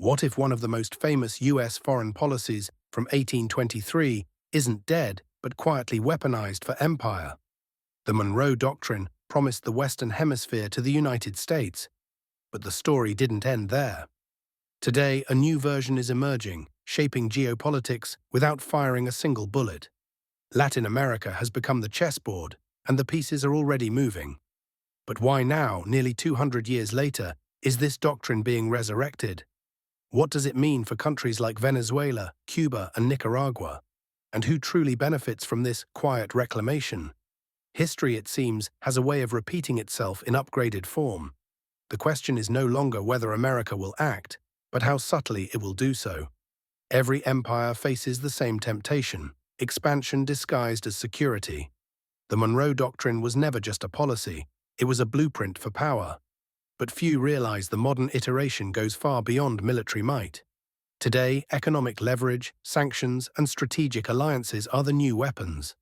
What if one of the most famous US foreign policies from 1823 isn't dead but quietly weaponized for empire? The Monroe Doctrine promised the Western Hemisphere to the United States, but the story didn't end there. Today, a new version is emerging, shaping geopolitics without firing a single bullet. Latin America has become the chessboard, and the pieces are already moving. But why now, nearly 200 years later, is this doctrine being resurrected? What does it mean for countries like Venezuela, Cuba, and Nicaragua? And who truly benefits from this quiet reclamation? History, it seems, has a way of repeating itself in upgraded form. The question is no longer whether America will act, but how subtly it will do so. Every empire faces the same temptation: expansion disguised as security. The Monroe Doctrine was never just a policy, it was a blueprint for power. But few realize the modern iteration goes far beyond military might. Today, economic leverage, sanctions, and strategic alliances are the new weapons.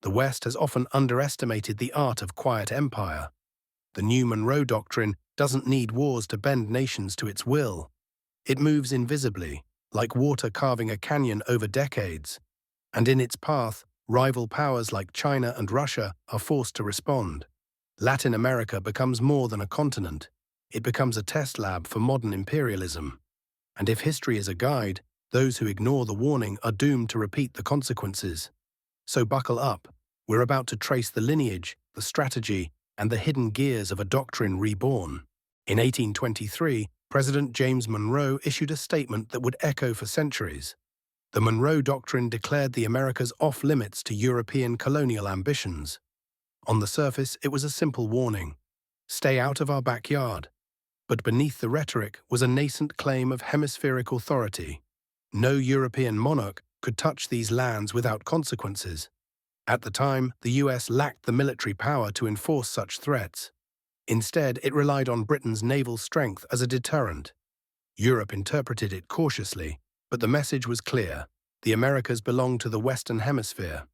The West has often underestimated the art of quiet empire. The new Monroe Doctrine doesn't need wars to bend nations to its will. It moves invisibly, like water carving a canyon over decades. And in its path, rival powers like China and Russia are forced to respond. Latin America becomes more than a continent. It becomes a test lab for modern imperialism. And if history is a guide, those who ignore the warning are doomed to repeat the consequences. So buckle up. We're about to trace the lineage, the strategy, and the hidden gears of a doctrine reborn. In 1823, President James Monroe issued a statement that would echo for centuries. The Monroe Doctrine declared the Americas off-limits to European colonial ambitions. On the surface, it was a simple warning: stay out of our backyard. But beneath the rhetoric was a nascent claim of hemispheric authority. No European monarch could touch these lands without consequences. At the time, the US lacked the military power to enforce such threats. Instead, it relied on Britain's naval strength as a deterrent. Europe interpreted it cautiously, but the message was clear: the Americas belonged to the Western Hemisphere.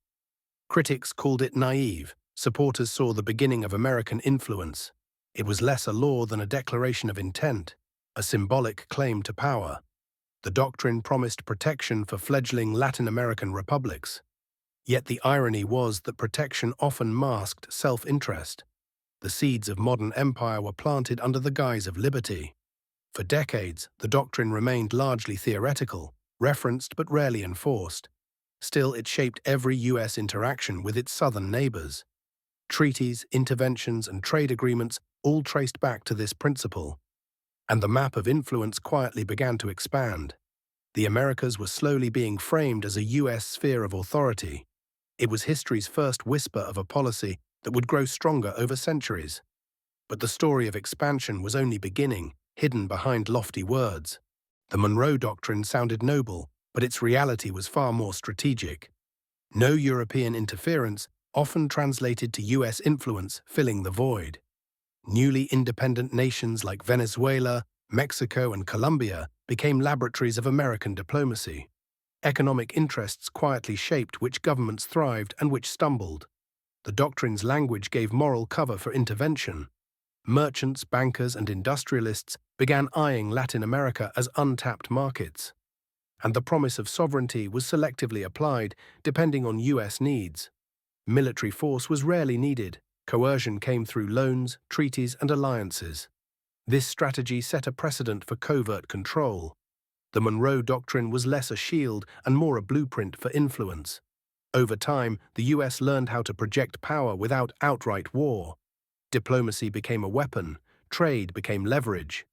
Critics called it naive. Supporters saw the beginning of American influence. It was less a law than a declaration of intent, a symbolic claim to power. The doctrine promised protection for fledgling Latin American republics. Yet the irony was that protection often masked self-interest. The seeds of modern empire were planted under the guise of liberty. For decades, the doctrine remained largely theoretical, referenced but rarely enforced. Still, it shaped every US interaction with its southern neighbors. Treaties, interventions, and trade agreements all traced back to this principle. And the map of influence quietly began to expand. The Americas were slowly being framed as a US sphere of authority. It was history's first whisper of a policy that would grow stronger over centuries. But the story of expansion was only beginning, hidden behind lofty words. The Monroe Doctrine sounded noble, but its reality was far more strategic. No European interference, often translated to US influence, filling the void. Newly independent nations like Venezuela, Mexico, and Colombia became laboratories of American diplomacy. Economic interests quietly shaped which governments thrived and which stumbled. The doctrine's language gave moral cover for intervention. Merchants, bankers, and industrialists began eyeing Latin America as untapped markets. And the promise of sovereignty was selectively applied, depending on US needs. Military force was rarely needed. Coercion came through loans, treaties, and alliances. This strategy set a precedent for covert control. The Monroe Doctrine was less a shield and more a blueprint for influence. Over time, the US learned how to project power without outright war. Diplomacy became a weapon, trade became leverage.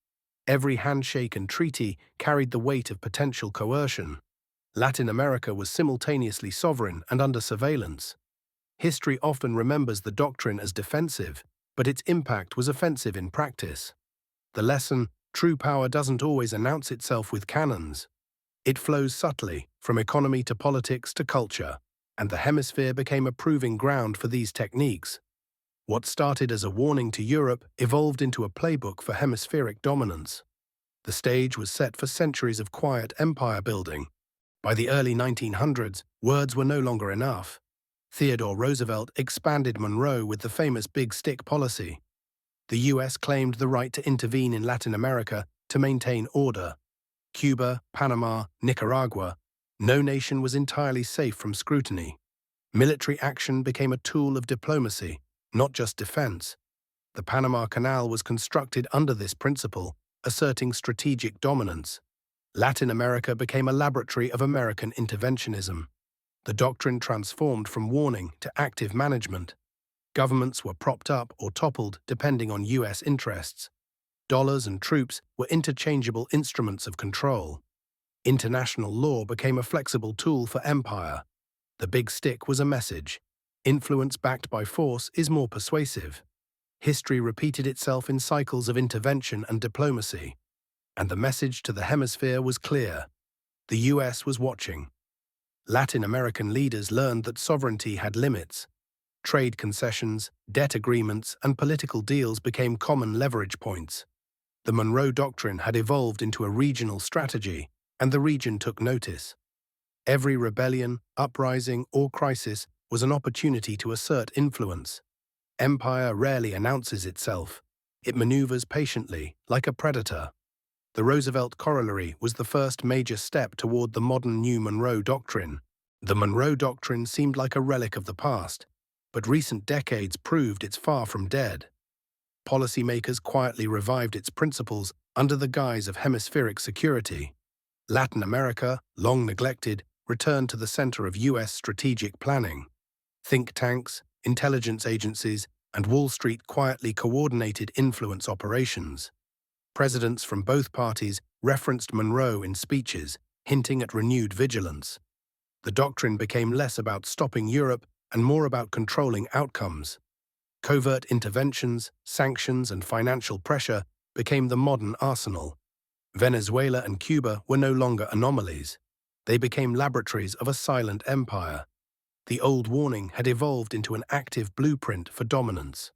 Every handshake and treaty carried the weight of potential coercion. Latin America was simultaneously sovereign and under surveillance. History often remembers the doctrine as defensive, but its impact was offensive in practice. The lesson: true power doesn't always announce itself with cannons. It flows subtly, from economy to politics to culture, and the Hemisphere became a proving ground for these techniques. What started as a warning to Europe evolved into a playbook for hemispheric dominance. The stage was set for centuries of quiet empire building. By the early 1900s, words were no longer enough. Theodore Roosevelt expanded Monroe with the famous Big Stick policy. The US claimed the right to intervene in Latin America to maintain order. Cuba, Panama, Nicaragua, no nation was entirely safe from scrutiny. Military action became a tool of diplomacy, not just defense. The Panama Canal was constructed under this principle, asserting strategic dominance. Latin America became a laboratory of American interventionism. The doctrine transformed from warning to active management. Governments were propped up or toppled depending on U.S. interests. Dollars and troops were interchangeable instruments of control. International law became a flexible tool for empire. The big stick was a message. Influence backed by force is more persuasive. History repeated itself in cycles of intervention and diplomacy. And the message to the Hemisphere was clear. The U.S. was watching. Latin American leaders learned that sovereignty had limits. Trade concessions, debt agreements, and political deals became common leverage points. The Monroe Doctrine had evolved into a regional strategy, and the region took notice. Every rebellion, uprising, or crisis was an opportunity to assert influence. Empire rarely announces itself. It maneuvers patiently, like a predator. The Roosevelt Corollary was the first major step toward the modern new Monroe Doctrine. The Monroe Doctrine seemed like a relic of the past, but recent decades proved it's far from dead. Policymakers quietly revived its principles under the guise of hemispheric security. Latin America, long neglected, returned to the center of U.S. strategic planning. Think tanks, intelligence agencies, and Wall Street quietly coordinated influence operations. Presidents from both parties referenced Monroe in speeches, hinting at renewed vigilance. The doctrine became less about stopping Europe and more about controlling outcomes. Covert interventions, sanctions, and financial pressure became the modern arsenal. Venezuela and Cuba were no longer anomalies. They became laboratories of a silent empire. The old warning had evolved into an active blueprint for dominance.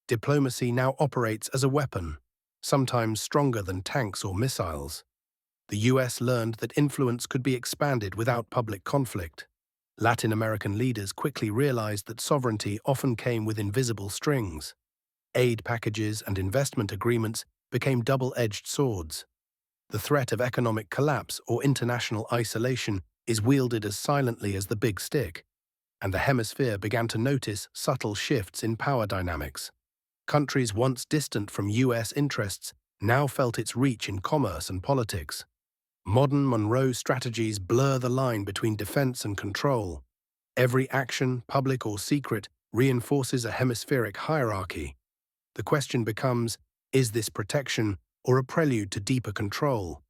Diplomacy now operates as a weapon, sometimes stronger than tanks or missiles. The U.S. learned that influence could be expanded without public conflict. Latin American leaders quickly realized that sovereignty often came with invisible strings. Aid packages and investment agreements became double-edged swords. The threat of economic collapse or international isolation is wielded as silently as the big stick, and the Hemisphere began to notice subtle shifts in power dynamics. Countries once distant from U.S. interests now felt its reach in commerce and politics. Modern Monroe strategies blur the line between defense and control. Every action, public or secret, reinforces a hemispheric hierarchy. The question becomes, is this protection or a prelude to deeper control?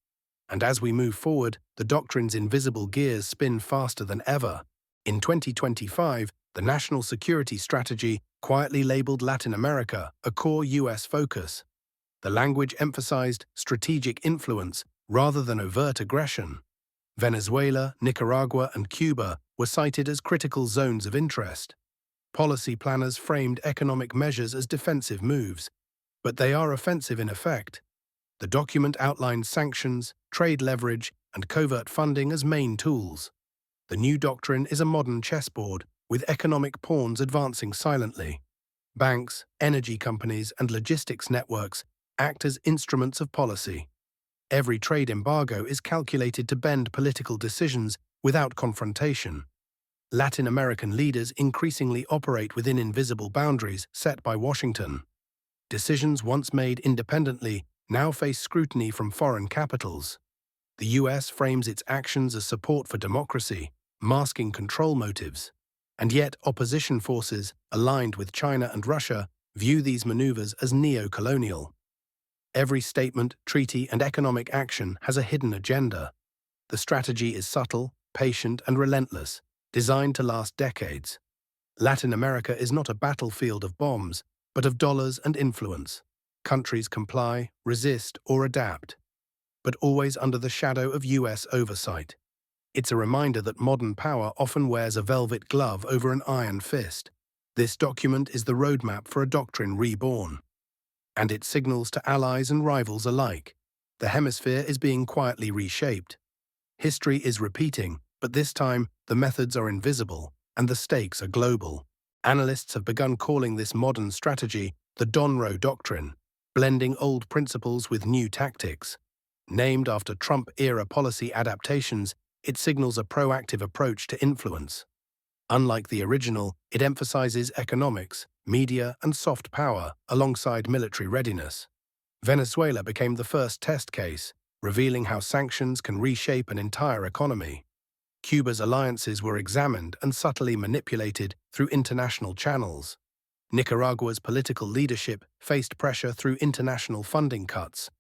And as we move forward, the doctrine's invisible gears spin faster than ever. In 2025, the National Security Strategy quietly labeled Latin America a core U.S. focus. The language emphasized strategic influence rather than overt aggression. Venezuela, Nicaragua, and Cuba were cited as critical zones of interest. Policy planners framed economic measures as defensive moves, but they are offensive in effect. The document outlined sanctions, trade leverage, and covert funding as main tools. The new doctrine is a modern chessboard, with economic pawns advancing silently. Banks, energy companies, and logistics networks act as instruments of policy. Every trade embargo is calculated to bend political decisions without confrontation. Latin American leaders increasingly operate within invisible boundaries set by Washington. Decisions once made independently now face scrutiny from foreign capitals. The U.S. frames its actions as support for democracy, masking control motives. And yet opposition forces, aligned with China and Russia, view these maneuvers as neo-colonial. Every statement, treaty, and economic action has a hidden agenda. The strategy is subtle, patient, and relentless, designed to last decades. Latin America is not a battlefield of bombs, but of dollars and influence. Countries comply, resist, or adapt, but always under the shadow of U.S. oversight. It's a reminder that modern power often wears a velvet glove over an iron fist. This document is the roadmap for a doctrine reborn. And it signals to allies and rivals alike. The hemisphere is being quietly reshaped. History is repeating, but this time the methods are invisible and the stakes are global. Analysts have begun calling this modern strategy the Monroe Doctrine, blending old principles with new tactics. Named after Trump-era policy adaptations, it signals a proactive approach to influence. Unlike the original, it emphasizes economics, media, and soft power alongside military readiness. Venezuela became the first test case, revealing how sanctions can reshape an entire economy. Cuba's alliances were examined and subtly manipulated through international channels. Nicaragua's political leadership faced pressure through international funding cuts.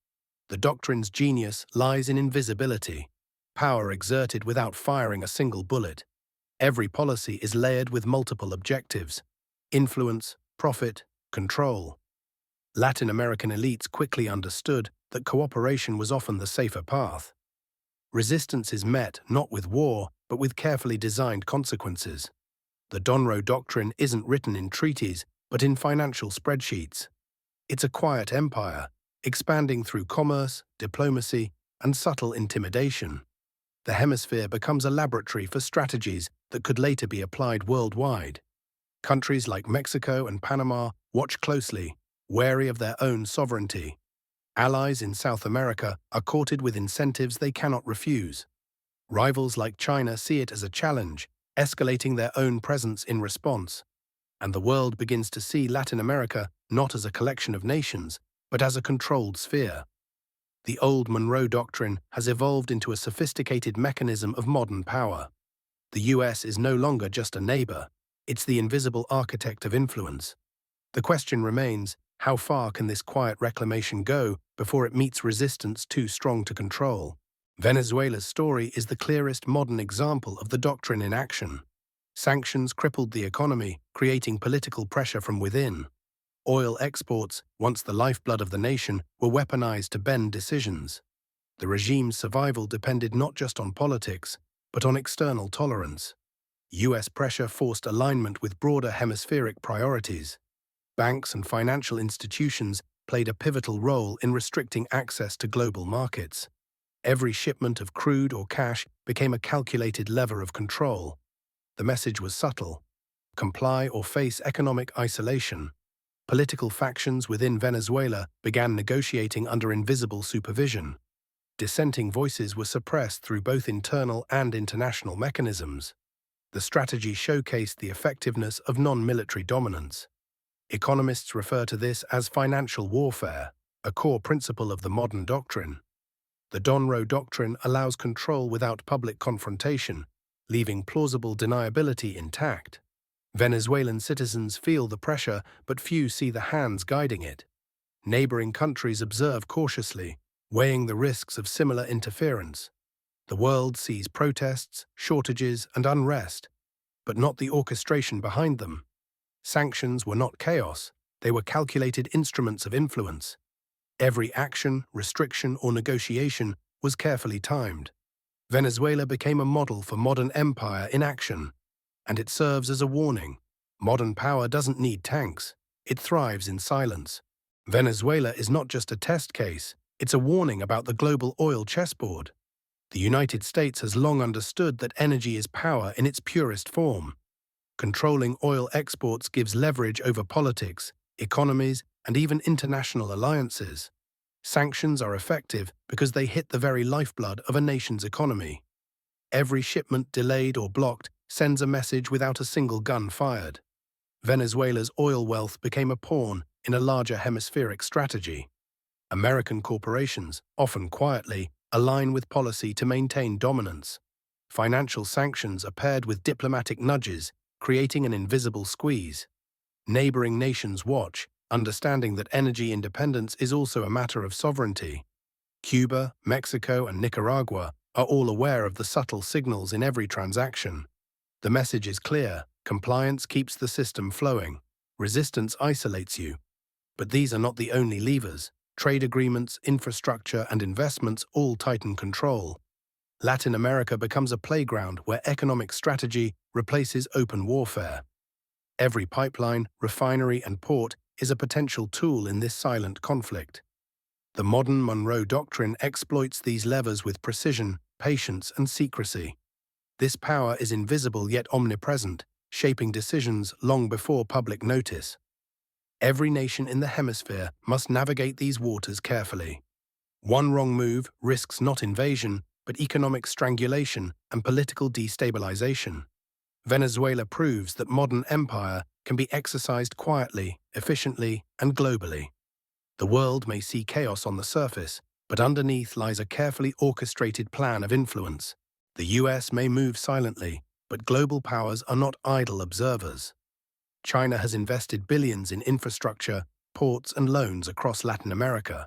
The doctrine's genius lies in invisibility, power exerted without firing a single bullet. Every policy is layered with multiple objectives: influence, profit, control. Latin American elites quickly understood that cooperation was often the safer path. Resistance is met not with war, but with carefully designed consequences. The Monroe Doctrine isn't written in treaties, but in financial spreadsheets. It's a quiet empire, expanding through commerce, diplomacy, and subtle intimidation. The Hemisphere becomes a laboratory for strategies that could later be applied worldwide. Countries like Mexico and Panama watch closely, wary of their own sovereignty. Allies in South America are courted with incentives they cannot refuse. Rivals like China see it as a challenge, escalating their own presence in response. And the world begins to see Latin America not as a collection of nations, but as a controlled sphere. The old Monroe Doctrine has evolved into a sophisticated mechanism of modern power. The US is no longer just a neighbor, it's the invisible architect of influence. The question remains, how far can this quiet reclamation go before it meets resistance too strong to control? Venezuela's story is the clearest modern example of the doctrine in action. Sanctions crippled the economy, creating political pressure from within. Oil exports, once the lifeblood of the nation, were weaponized to bend decisions. The regime's survival depended not just on politics, but on external tolerance. US pressure forced alignment with broader hemispheric priorities. Banks and financial institutions played a pivotal role in restricting access to global markets. Every shipment of crude or cash became a calculated lever of control. The message was subtle: comply or face economic isolation. Political factions within Venezuela began negotiating under invisible supervision. Dissenting voices were suppressed through both internal and international mechanisms. The strategy showcased the effectiveness of non-military dominance. Economists refer to this as financial warfare, a core principle of the modern doctrine. The Monroe Doctrine allows control without public confrontation, leaving plausible deniability intact. Venezuelan citizens feel the pressure, but few see the hands guiding it. Neighboring countries observe cautiously, weighing the risks of similar interference. The world sees protests, shortages, and unrest, but not the orchestration behind them. Sanctions were not chaos, they were calculated instruments of influence. Every action, restriction, or negotiation was carefully timed. Venezuela became a model for modern empire in action, and it serves as a warning. Modern power doesn't need tanks, it thrives in silence. Venezuela is not just a test case, it's a warning about the global oil chessboard. The United States has long understood that energy is power in its purest form. Controlling oil exports gives leverage over politics, economies, and even international alliances. Sanctions are effective because they hit the very lifeblood of a nation's economy. Every shipment delayed or blocked sends a message without a single gun fired. Venezuela's oil wealth became a pawn in a larger hemispheric strategy. American corporations, often quietly, align with policy to maintain dominance. Financial sanctions are paired with diplomatic nudges, creating an invisible squeeze. Neighboring nations watch, understanding that energy independence is also a matter of sovereignty. Cuba, Mexico, and Nicaragua are all aware of the subtle signals in every transaction. The message is clear: compliance keeps the system flowing. Resistance isolates you. But these are not the only levers. Trade agreements, infrastructure, and investments all tighten control. Latin America becomes a playground where economic strategy replaces open warfare. Every pipeline, refinery, and port is a potential tool in this silent conflict. The modern Monroe Doctrine exploits these levers with precision, patience, and secrecy. This power is invisible yet omnipresent, shaping decisions long before public notice. Every nation in the hemisphere must navigate these waters carefully. One wrong move risks not invasion, but economic strangulation and political destabilization. Venezuela proves that modern empire can be exercised quietly, efficiently, and globally. The world may see chaos on the surface, but underneath lies a carefully orchestrated plan of influence. The US may move silently, but global powers are not idle observers. China has invested billions in infrastructure, ports, and loans across Latin America.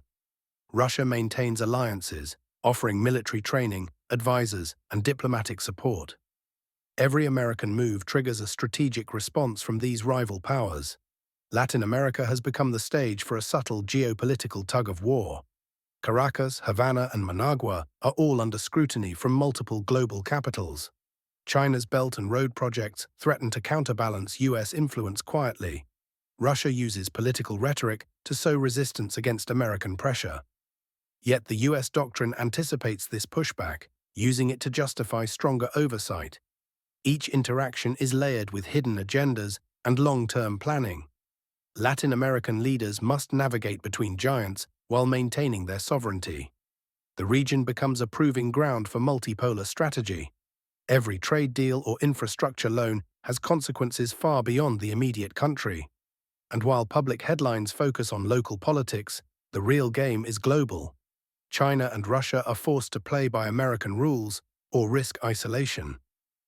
Russia maintains alliances, offering military training, advisors, and diplomatic support. Every American move triggers a strategic response from these rival powers. Latin America has become the stage for a subtle geopolitical tug-of-war. Caracas, Havana, and Managua are all under scrutiny from multiple global capitals. China's Belt and Road projects threaten to counterbalance US influence quietly. Russia uses political rhetoric to sow resistance against American pressure. Yet the US doctrine anticipates this pushback, using it to justify stronger oversight. Each interaction is layered with hidden agendas and long-term planning. Latin American leaders must navigate between giants while maintaining their sovereignty. The region becomes a proving ground for multipolar strategy. Every trade deal or infrastructure loan has consequences far beyond the immediate country. And while public headlines focus on local politics, the real game is global. China and Russia are forced to play by American rules or risk isolation.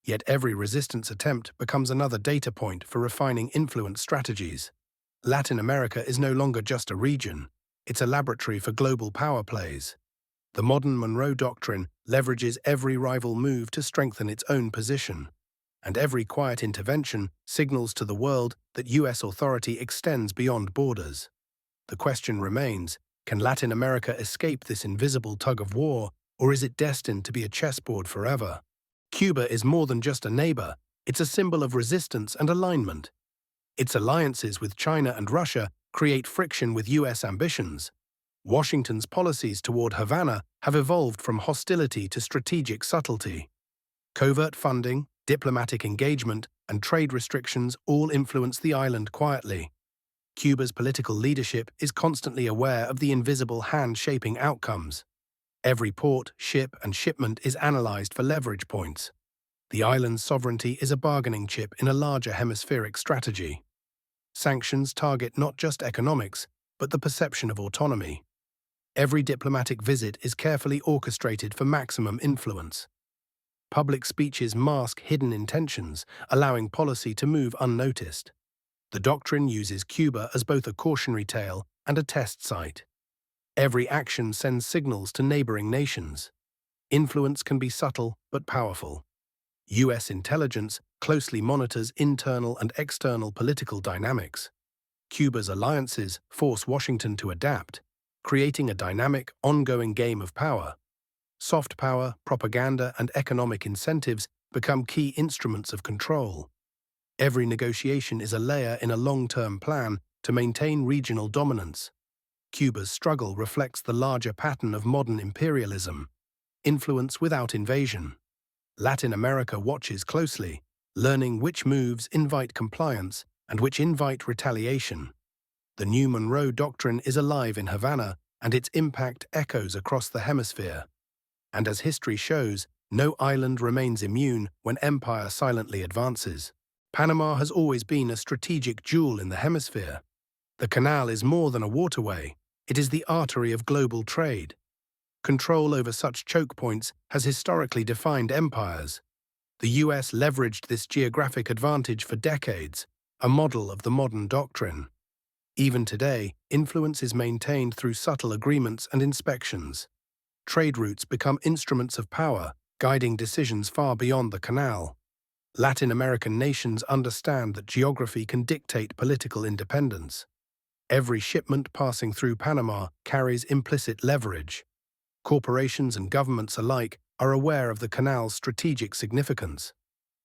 Yet every resistance attempt becomes another data point for refining influence strategies. Latin America is no longer just a region, it's a laboratory for global power plays. The modern Monroe Doctrine leverages every rival move to strengthen its own position, and every quiet intervention signals to the world that US authority extends beyond borders. The question remains, can Latin America escape this invisible tug-of-war, or is it destined to be a chessboard forever? Cuba is more than just a neighbor, it's a symbol of resistance and alignment. Its alliances with China and Russia create friction with US ambitions. Washington's policies toward Havana have evolved from hostility to strategic subtlety. Covert funding, diplomatic engagement, and trade restrictions all influence the island quietly. Cuba's political leadership is constantly aware of the invisible hand shaping outcomes. Every port, ship, and shipment is analyzed for leverage points. The island's sovereignty is a bargaining chip in a larger hemispheric strategy. Sanctions target not just economics, but the perception of autonomy. Every diplomatic visit is carefully orchestrated for maximum influence. Public speeches mask hidden intentions, allowing policy to move unnoticed. The doctrine uses Cuba as both a cautionary tale and a test site. Every action sends signals to neighboring nations. Influence can be subtle but powerful. US intelligence closely monitors internal and external political dynamics. Cuba's alliances force Washington to adapt, creating a dynamic, ongoing game of power. Soft power, propaganda, and economic incentives become key instruments of control. Every negotiation is a layer in a long-term plan to maintain regional dominance. Cuba's struggle reflects the larger pattern of modern imperialism: influence without invasion. Latin America watches closely, learning which moves invite compliance and which invite retaliation. The new Monroe Doctrine is alive in Havana, and its impact echoes across the hemisphere. And as history shows, no island remains immune when empire silently advances. Panama has always been a strategic jewel in the hemisphere. The canal is more than a waterway, it is the artery of global trade. Control over such choke points has historically defined empires. The US leveraged this geographic advantage for decades, a model of the modern doctrine. Even today, influence is maintained through subtle agreements and inspections. Trade routes become instruments of power, guiding decisions far beyond the canal. Latin American nations understand that geography can dictate political independence. Every shipment passing through Panama carries implicit leverage. Corporations and governments alike are aware of the canal's strategic significance.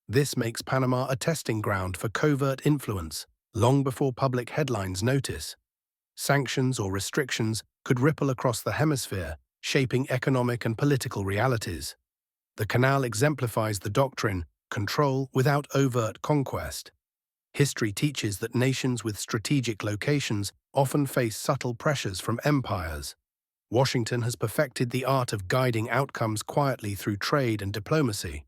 This makes Panama a testing ground for covert influence, long before public headlines notice. Sanctions or restrictions could ripple across the hemisphere, shaping economic and political realities. The canal exemplifies the doctrine, control without overt conquest. History teaches that nations with strategic locations often face subtle pressures from empires. Washington has perfected the art of guiding outcomes quietly through trade and diplomacy.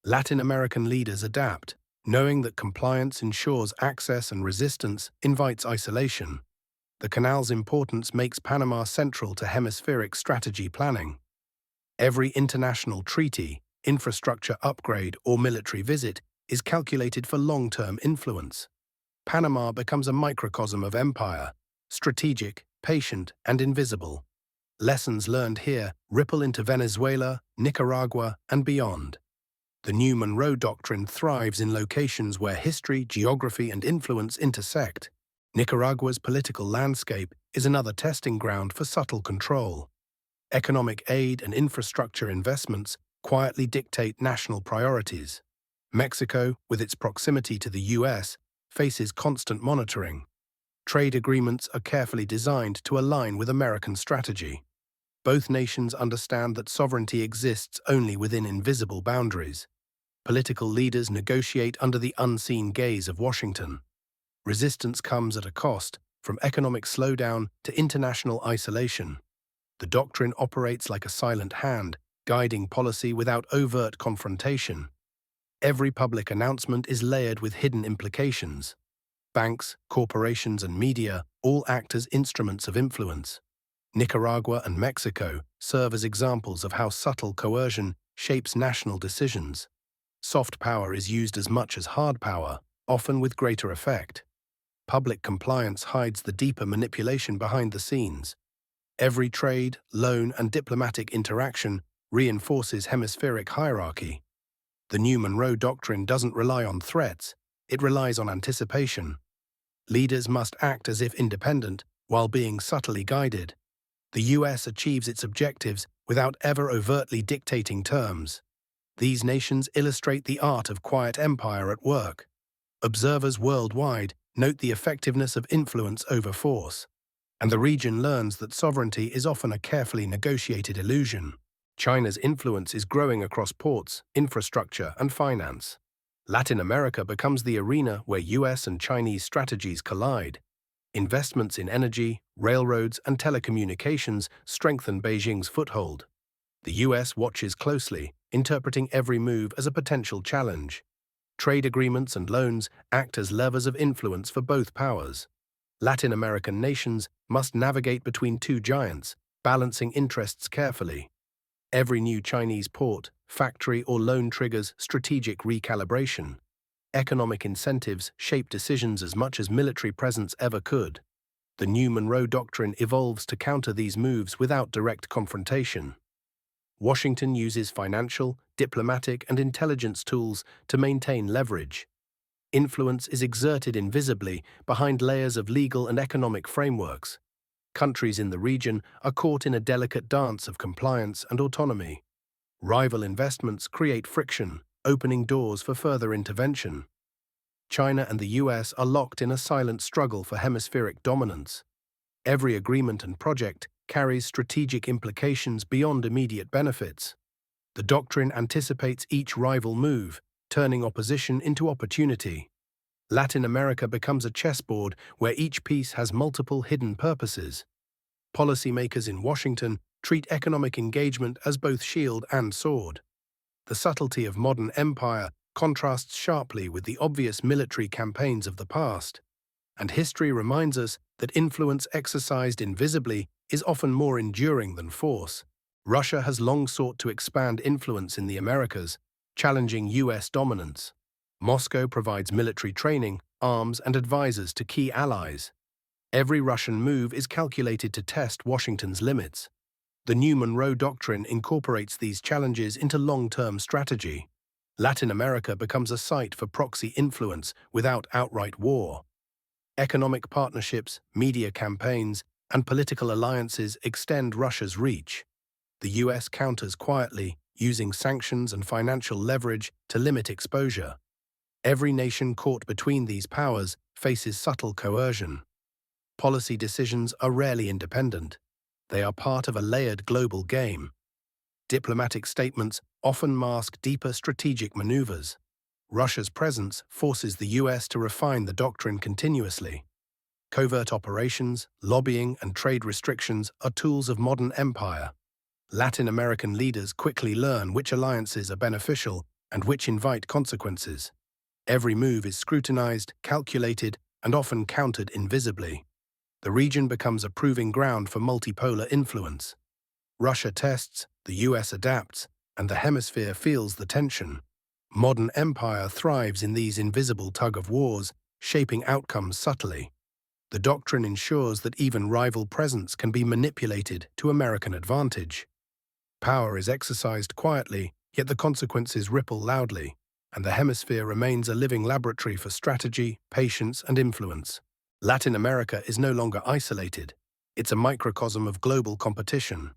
Latin American leaders adapt, knowing that compliance ensures access and resistance invites isolation. The canal's importance makes Panama central to hemispheric strategy planning. Every international treaty, infrastructure upgrade, or military visit is calculated for long-term influence. Panama becomes a microcosm of empire, strategic, patient, and invisible. Lessons learned here ripple into Venezuela, Nicaragua, and beyond. The new Monroe Doctrine thrives in locations where history, geography, and influence intersect. Nicaragua's political landscape is another testing ground for subtle control. Economic aid and infrastructure investments quietly dictate national priorities. Mexico, with its proximity to the US, faces constant monitoring. Trade agreements are carefully designed to align with American strategy. Both nations understand that sovereignty exists only within invisible boundaries. Political leaders negotiate under the unseen gaze of Washington. Resistance comes at a cost, from economic slowdown to international isolation. The doctrine operates like a silent hand, guiding policy without overt confrontation. Every public announcement is layered with hidden implications. Banks, corporations, and media all act as instruments of influence. Nicaragua and Mexico serve as examples of how subtle coercion shapes national decisions. Soft power is used as much as hard power, often with greater effect. Public compliance hides the deeper manipulation behind the scenes. Every trade, loan, and diplomatic interaction reinforces hemispheric hierarchy. The new Monroe Doctrine doesn't rely on threats, it relies on anticipation. Leaders must act as if independent while being subtly guided. The US achieves its objectives without ever overtly dictating terms. These nations illustrate the art of quiet empire at work. Observers worldwide note the effectiveness of influence over force, and the region learns that sovereignty is often a carefully negotiated illusion. China's influence is growing across ports, infrastructure, and finance. Latin America becomes the arena where US and Chinese strategies collide. Investments in energy, railroads, and telecommunications strengthen Beijing's foothold. The US watches closely, interpreting every move as a potential challenge. Trade agreements and loans act as levers of influence for both powers. Latin American nations must navigate between two giants, balancing interests carefully. Every new Chinese port, factory, or loan triggers strategic recalibration. Economic incentives shape decisions as much as military presence ever could. The new Monroe Doctrine evolves to counter these moves without direct confrontation. Washington uses financial, diplomatic, and intelligence tools to maintain leverage. Influence is exerted invisibly behind layers of legal and economic frameworks. Countries in the region are caught in a delicate dance of compliance and autonomy. Rival investments create friction, opening doors for further intervention. China and the US are locked in a silent struggle for hemispheric dominance. Every agreement and project carries strategic implications beyond immediate benefits. The doctrine anticipates each rival move, turning opposition into opportunity. Latin America becomes a chessboard where each piece has multiple hidden purposes. Policymakers in Washington treat economic engagement as both shield and sword. The subtlety of modern empire contrasts sharply with the obvious military campaigns of the past, and history reminds us that influence exercised invisibly is often more enduring than force. Russia has long sought to expand influence in the Americas, challenging US dominance. Moscow provides military training, arms, and advisors to key allies. Every Russian move is calculated to test Washington's limits. The new Monroe Doctrine incorporates these challenges into long-term strategy. Latin America becomes a site for proxy influence without outright war. Economic partnerships, media campaigns, and political alliances extend Russia's reach. The US counters quietly, using sanctions and financial leverage to limit exposure. Every nation caught between these powers faces subtle coercion. Policy decisions are rarely independent. They are part of a layered global game. Diplomatic statements often mask deeper strategic maneuvers. Russia's presence forces the US to refine the doctrine continuously. Covert operations, lobbying, and trade restrictions are tools of modern empire. Latin American leaders quickly learn which alliances are beneficial and which invite consequences. Every move is scrutinized, calculated, and often countered invisibly. The region becomes a proving ground for multipolar influence. Russia tests, the US adapts, and the Hemisphere feels the tension. Modern empire thrives in these invisible tug-of-wars, shaping outcomes subtly. The doctrine ensures that even rival presence can be manipulated to American advantage. Power is exercised quietly, yet the consequences ripple loudly, and the Hemisphere remains a living laboratory for strategy, patience, and influence. Latin America is no longer isolated. It's a microcosm of global competition.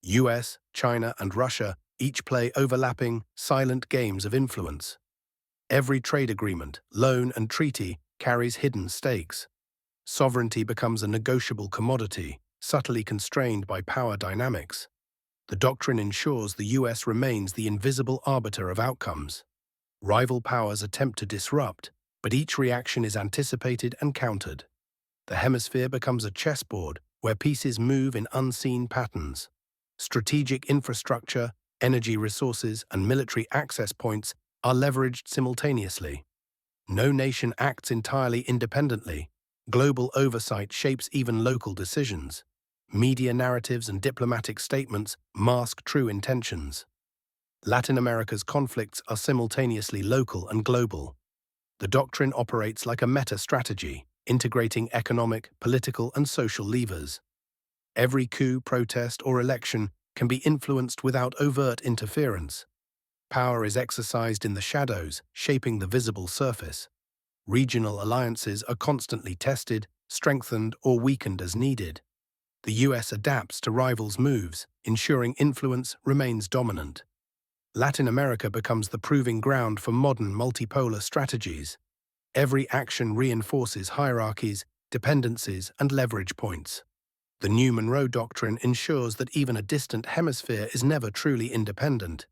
US, China, and Russia each play overlapping, silent games of influence. Every trade agreement, loan, and treaty carries hidden stakes. Sovereignty becomes a negotiable commodity, subtly constrained by power dynamics. The doctrine ensures the US remains the invisible arbiter of outcomes. Rival powers attempt to disrupt, but each reaction is anticipated and countered. The Hemisphere becomes a chessboard where pieces move in unseen patterns. Strategic infrastructure, energy resources, and military access points are leveraged simultaneously. No nation acts entirely independently. Global oversight shapes even local decisions. Media narratives and diplomatic statements mask true intentions. Latin America's conflicts are simultaneously local and global. The doctrine operates like a meta-strategy, integrating economic, political, and social levers. Every coup, protest, or election can be influenced without overt interference. Power is exercised in the shadows, shaping the visible surface. Regional alliances are constantly tested, strengthened, or weakened as needed. The US adapts to rivals' moves, ensuring influence remains dominant. Latin America becomes the proving ground for modern multipolar strategies. Every action reinforces hierarchies, dependencies, and leverage points. The new Monroe Doctrine ensures that even a distant hemisphere is never truly independent.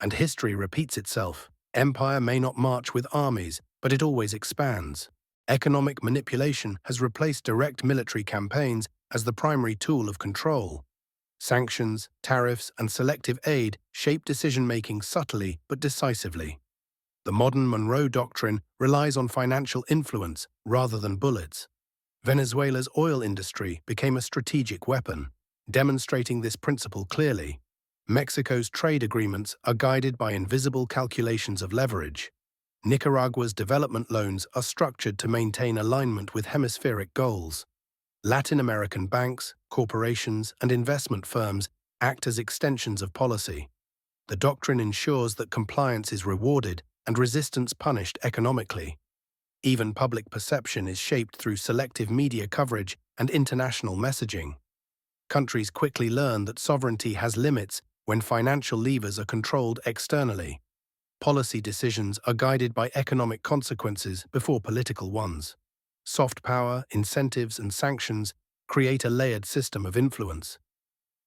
And history repeats itself. Empire may not march with armies, but it always expands. Economic manipulation has replaced direct military campaigns as the primary tool of control. Sanctions, tariffs, and selective aid shape decision-making subtly but decisively. The modern Monroe Doctrine relies on financial influence rather than bullets. Venezuela's oil industry became a strategic weapon, demonstrating this principle clearly. Mexico's trade agreements are guided by invisible calculations of leverage. Nicaragua's development loans are structured to maintain alignment with hemispheric goals. Latin American banks, corporations, and investment firms act as extensions of policy. The doctrine ensures that compliance is rewarded and resistance punished economically. Even public perception is shaped through selective media coverage and international messaging. Countries quickly learn that sovereignty has limits when financial levers are controlled externally. Policy decisions are guided by economic consequences before political ones. Soft power, incentives, and sanctions create a layered system of influence.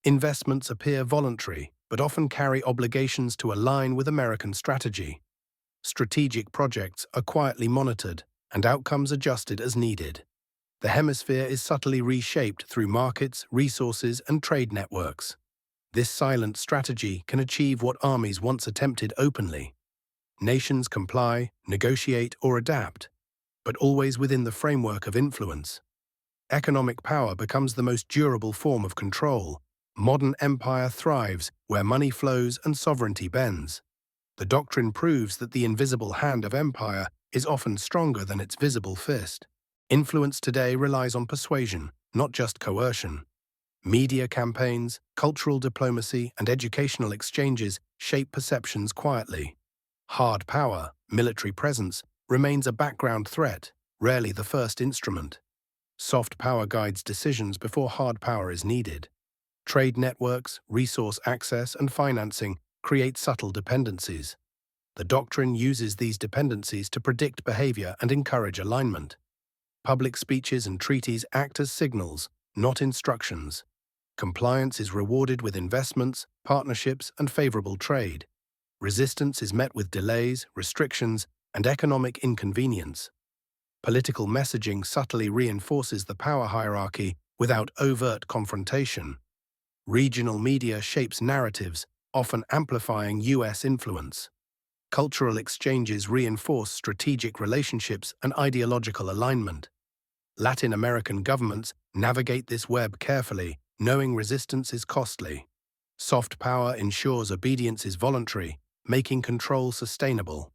Investments appear voluntary, but often carry obligations to align with American strategy. Strategic projects are quietly monitored and outcomes adjusted as needed. The hemisphere is subtly reshaped through markets, resources, and trade networks. This silent strategy can achieve what armies once attempted openly. Nations comply, negotiate, or adapt, but always within the framework of influence. Economic power becomes the most durable form of control. Modern empire thrives where money flows and sovereignty bends. The doctrine proves that the invisible hand of empire is often stronger than its visible fist. Influence today relies on persuasion, not just coercion. Media campaigns, cultural diplomacy, and educational exchanges shape perceptions quietly. Hard power, military presence, remains a background threat, rarely the first instrument. Soft power guides decisions before hard power is needed. Trade networks, resource access, and financing create subtle dependencies. The doctrine uses these dependencies to predict behavior and encourage alignment. Public speeches and treaties act as signals, not instructions. Compliance is rewarded with investments, partnerships, and favorable trade. Resistance is met with delays, restrictions, and economic inconvenience. Political messaging subtly reinforces the power hierarchy without overt confrontation. Regional media shapes narratives, often amplifying US influence. Cultural exchanges reinforce strategic relationships and ideological alignment. Latin American governments navigate this web carefully, knowing resistance is costly. Soft power ensures obedience is voluntary, making control sustainable.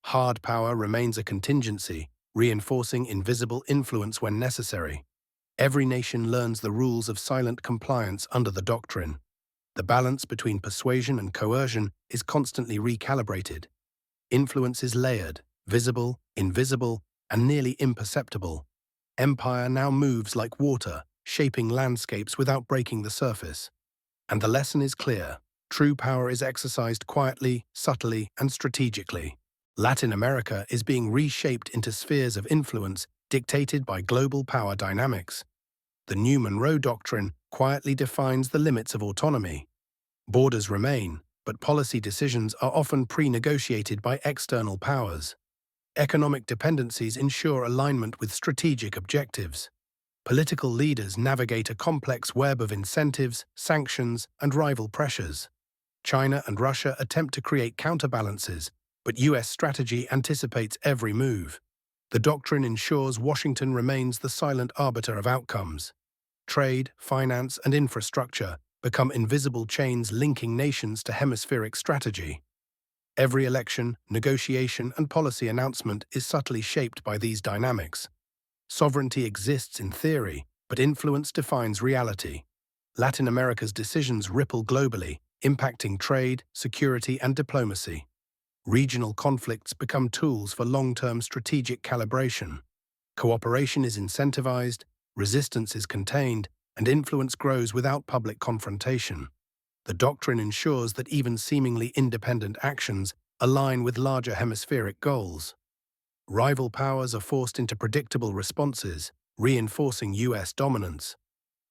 Hard power remains a contingency, reinforcing invisible influence when necessary. Every nation learns the rules of silent compliance under the doctrine. The balance between persuasion and coercion is constantly recalibrated. Influence is layered, visible, invisible, and nearly imperceptible. Empire now moves like water, shaping landscapes without breaking the surface. And the lesson is clear. True power is exercised quietly, subtly, and strategically. Latin America is being reshaped into spheres of influence dictated by global power dynamics. The new Monroe Doctrine quietly defines the limits of autonomy. Borders remain, but policy decisions are often pre-negotiated by external powers. Economic dependencies ensure alignment with strategic objectives. Political leaders navigate a complex web of incentives, sanctions, and rival pressures. China and Russia attempt to create counterbalances, but US strategy anticipates every move. The doctrine ensures Washington remains the silent arbiter of outcomes. Trade, finance, and infrastructure become invisible chains linking nations to hemispheric strategy. Every election, negotiation, and policy announcement is subtly shaped by these dynamics. Sovereignty exists in theory, but influence defines reality. Latin America's decisions ripple globally, impacting trade, security, and diplomacy. Regional conflicts become tools for long-term strategic calibration. Cooperation is incentivized, resistance is contained, and influence grows without public confrontation. The doctrine ensures that even seemingly independent actions align with larger hemispheric goals. Rival powers are forced into predictable responses, reinforcing US dominance.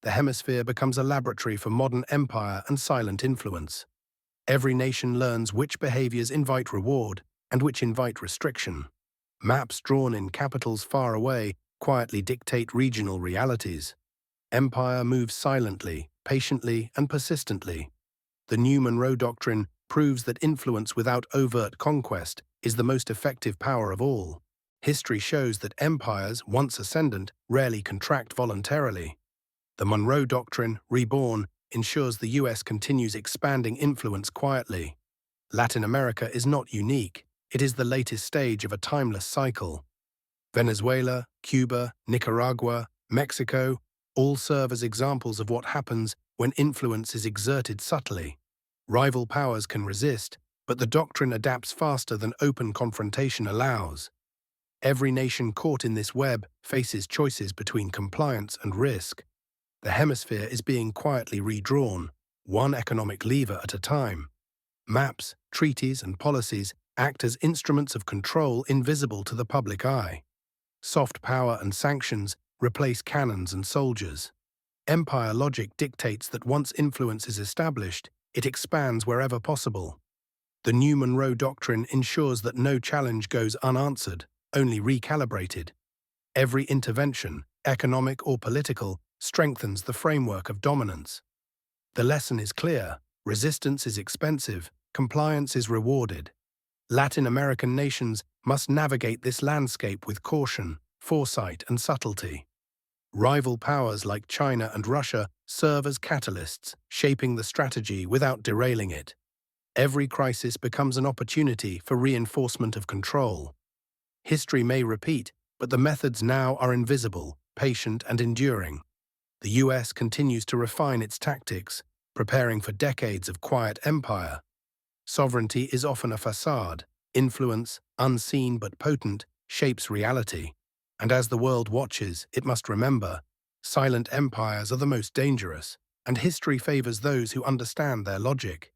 The hemisphere becomes a laboratory for modern empire and silent influence. Every nation learns which behaviors invite reward and which invite restriction. Maps drawn in capitals far away quietly dictate regional realities. Empire moves silently, patiently, and persistently. The new Monroe Doctrine proves that influence without overt conquest is the most effective power of all. History shows that empires, once ascendant, rarely contract voluntarily. The Monroe Doctrine, reborn, ensures the US continues expanding influence quietly. Latin America is not unique. It is the latest stage of a timeless cycle. Venezuela, Cuba, Nicaragua, Mexico all serve as examples of what happens when influence is exerted subtly. Rival powers can resist, but the doctrine adapts faster than open confrontation allows. Every nation caught in this web faces choices between compliance and risk. The hemisphere is being quietly redrawn, one economic lever at a time. Maps, treaties, and policies act as instruments of control invisible to the public eye. Soft power and sanctions replace cannons and soldiers. Empire logic dictates that once influence is established, it expands wherever possible. The new Monroe Doctrine ensures that no challenge goes unanswered, only recalibrated. Every intervention, economic or political, strengthens the framework of dominance. The lesson is clear: resistance is expensive, compliance is rewarded. Latin American nations must navigate this landscape with caution, foresight, and subtlety. Rival powers like China and Russia serve as catalysts, shaping the strategy without derailing it. Every crisis becomes an opportunity for reinforcement of control. History may repeat, but the methods now are invisible, patient, and enduring. The US continues to refine its tactics, preparing for decades of quiet empire. Sovereignty is often a facade. Influence, unseen but potent, shapes reality. And as the world watches, it must remember, silent empires are the most dangerous, and history favors those who understand their logic.